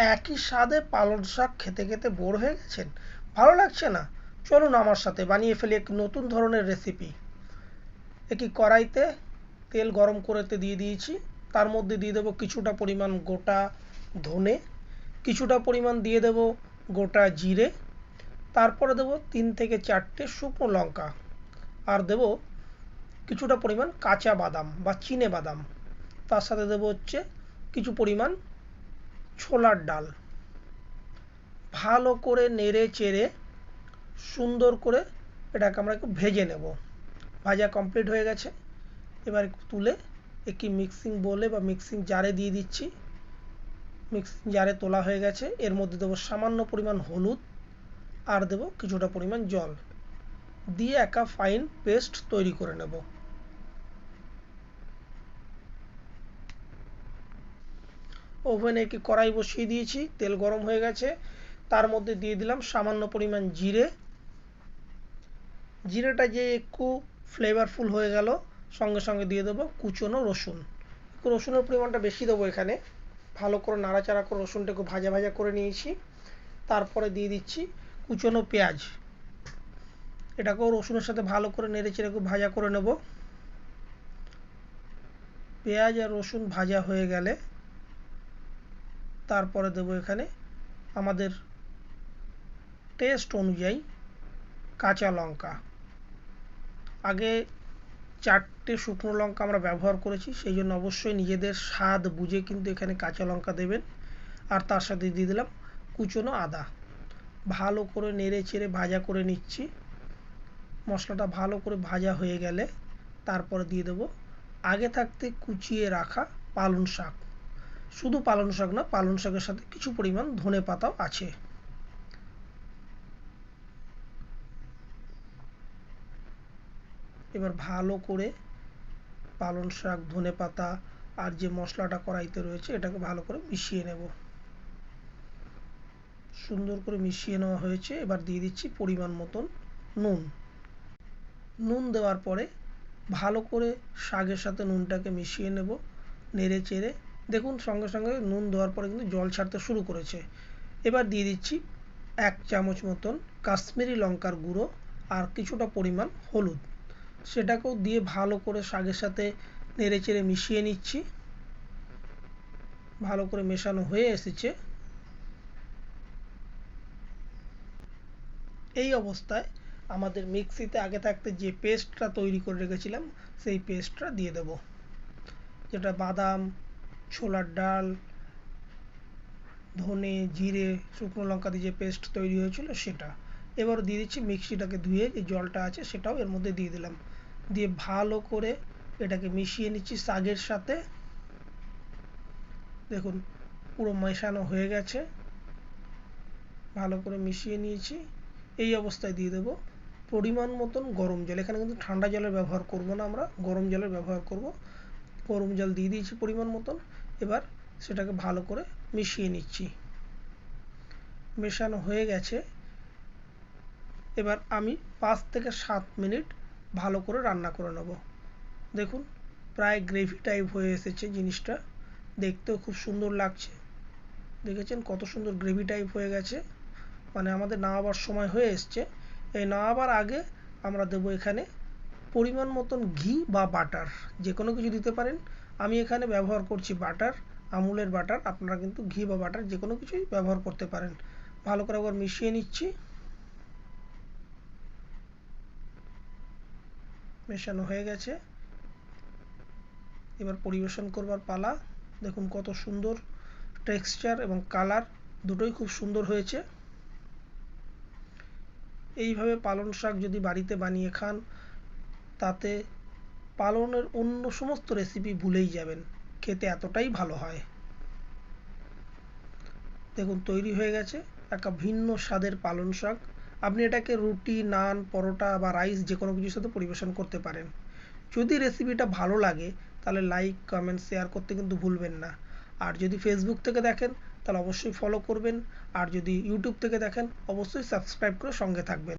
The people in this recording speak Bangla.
একই স্বাদে পালং শাক খেতে খেতে বোর হয়ে গেছেন, ভালো লাগছে না? চলুন আমার সাথে বানিয়ে ফেলি এক নতুন ধরনের রেসিপি। একটি কড়াইতে তেল গরম করতে দিয়ে দিয়েছি। তার মধ্যে দিয়ে দেবো কিছুটা পরিমাণ গোটা ধনে, কিছুটা পরিমাণ দিয়ে দেব গোটা জিরে, তারপরে দেব 3 থেকে 4টে শুকনো লঙ্কা, আর দেব কিছুটা পরিমাণ কাঁচা বাদাম বা চিনে বাদাম। তার সাথে দেব হচ্ছে কিছু পরিমাণ ছোলার ডাল। ভালো করে নেড়ে চেড়ে সুন্দর করে এটাকে আমরা একটু ভেজে নেব। ভাজা কমপ্লিট হয়ে গেছে। এবার তুলে একটি মিক্সিং বোলে বা মিক্সিং জারে দিয়ে দিচ্ছি। মিক্সিং জারে তোলা হয়ে গেছে। এর মধ্যে দেবো সামান্য পরিমাণ হলুদ আর দেবো কিছুটা পরিমাণ জল দিয়ে একটা ফাইন পেস্ট তৈরি করে নেব। ওভেনে একটি কড়াই বসিয়ে দিয়েছি, তেল গরম হয়ে গেছে। তার মধ্যে দিয়ে দিলাম সামান্য পরিমাণ জিরে। জিরেটা যে একটু ফ্লেভারফুল হয়ে গেল, সঙ্গে সঙ্গে দিয়ে দেবো কুচনো রসুন। রসুনের পরিমাণটা বেশি দেবো এখানে। ভালো করে নাড়াচাড়া করে রসুনটা একটু ভাজা ভাজা করে নিয়েছি। তারপরে দিয়ে দিচ্ছি কুচনো পেঁয়াজ। এটাকেও রসুনের সাথে ভালো করে নেড়ে চেড়ে একটু ভাজা করে নেব। পেঁয়াজ আর রসুন ভাজা হয়ে গেলে তারপরে দেবো এখানে আমাদের টেস্ট অনুযায়ী কাঁচা লঙ্কা। আগে 4টে শুকনো লঙ্কা আমরা ব্যবহার করেছি, সেই জন্য অবশ্যই নিজেদের স্বাদ বুঝে কিন্তু এখানে কাঁচা লঙ্কা দেবেন। আর তার সাথে দিয়ে দিলাম কুচনো আদা। ভালো করে নেড়ে চেড়ে ভাজা করে নিচ্ছি। মশলাটা ভালো করে ভাজা হয়ে গেলে তারপরে দিয়ে দেবো আগে থাকতে কুচিয়ে রাখা পালং শাক। শুধু পালং শাক না, পালং শাকের সাথে কিছু পরিমাণ ধনে পাতাও আছে। এবার ভালো করে পালং শাক, ধনে পাতা আর যে মশলাটা কড়াইতে রয়েছে এটাকে ভালো করে মিশিয়ে নেব। সুন্দর করে মিশিয়ে নেওয়া হয়েছে। এবার দিয়ে দিচ্ছি পরিমাণ মতন নুন। নুন দেওয়ার পরে ভালো করে শাকের সাথে নুনটাকে মিশিয়ে নেব, নেড়ে চেড়ে। দেখুন সঙ্গে সঙ্গে নুন দেওয়ার পরে কিন্তু জল ছাড়তে শুরু করেছে। এবার দিয়ে দিচ্ছি 1 চামচ মতন কাশ্মীরি লঙ্কার গুঁড়ো আর কিছুটা পরিমাণ হলুদ। সেটাকেও দিয়ে ভালো করে শাকের সাথে নেড়ে চেড়ে মিশিয়ে নিচ্ছি। ভালো করে মেশানো হয়ে এসেছে। এই অবস্থায় আমাদের মিক্সিতে আগে থাকতে যে পেস্টটা তৈরি করে রেখেছিলাম সেই পেস্টটা দিয়ে দেব, যেটা বাদাম, ছোলার ডাল, ধনে, জিরে, শুকনো লঙ্কা দিয়ে যে পেস্ট তৈরি হয়েছিল সেটা। এবার দিয়ে দিচ্ছি মিক্সিটাকে ধুয়ে যে জলটা আছে সেটাও এর মধ্যে দিয়ে দিলাম। দিয়ে ভালো করে এটাকে মিশিয়ে নিচ্ছি শাকের সাথে। দেখুন পুরো মেশানো হয়ে গেছে। ভালো করে মিশিয়ে নিয়েছি। এই অবস্থায় দিয়ে দেব পরিমাণ মতন গরম জল। এখানে কিন্তু ঠান্ডা জলের ব্যবহার করব না, আমরা গরম জলের ব্যবহার করব। গরম জল দিয়ে দিয়েছি পরিমাণ মতন। এবার সেটাকে ভালো করে মিশিয়ে নিচ্ছি। মেশানো হয়ে গেছে। এবার আমি 5 থেকে 7 মিনিট ভালো করে রান্না করে নেব। দেখুন প্রায় গ্রেভি টাইপ হয়ে এসেছে জিনিসটা, দেখতেও খুব সুন্দর লাগছে। দেখেছেন কত সুন্দর গ্রেভি টাইপ হয়ে গেছে, মানে আমাদের নামাবার সময় হয়ে এসছে। এই নামাবার আগে আমরা দেবো এখানে পরিমাণ মতন ঘি বা বাটার, যে কোনো কিছু দিতে পারেন। আমি এখানে ব্যবহার করছি বাটার, আমুলের বাটার। আপনারা কিন্তু ঘি বা বাটার যে কোনো কিছুই ব্যবহার করতে পারেন। ভালো করে একবার মিশিয়ে নিচ্ছি। মেশানো হয়ে গেছে। এবার পরিবেশন করবার পালা। দেখুন কত সুন্দর টেক্সচার এবং কালার দুটোই খুব সুন্দর হয়েছে। এইভাবে পালং শাক যদি বাড়িতে বানিয়ে খান, তাতে পালনের অন্য সমস্ত রেসিপি ভুলেই যাবেন, খেতে এতটাই ভালো হয়। দেখুন তৈরি হয়ে গেছে একটা ভিন্ন স্বাদের পালং শাক। আপনি এটাকে রুটি, নান, পরোটা বা রাইস যে কোনো কিছুর সাথে পরিবেশন করতে পারেন। যদি রেসিপিটা ভালো লাগে তাহলে লাইক, কমেন্ট, শেয়ার করতে কিন্তু ভুলবেন না। আর যদি ফেসবুক থেকে দেখেন তাহলে অবশ্যই ফলো করবেন। আর যদি ইউটিউব থেকে দেখেন অবশ্যই সাবস্ক্রাইব করে সঙ্গে থাকবেন।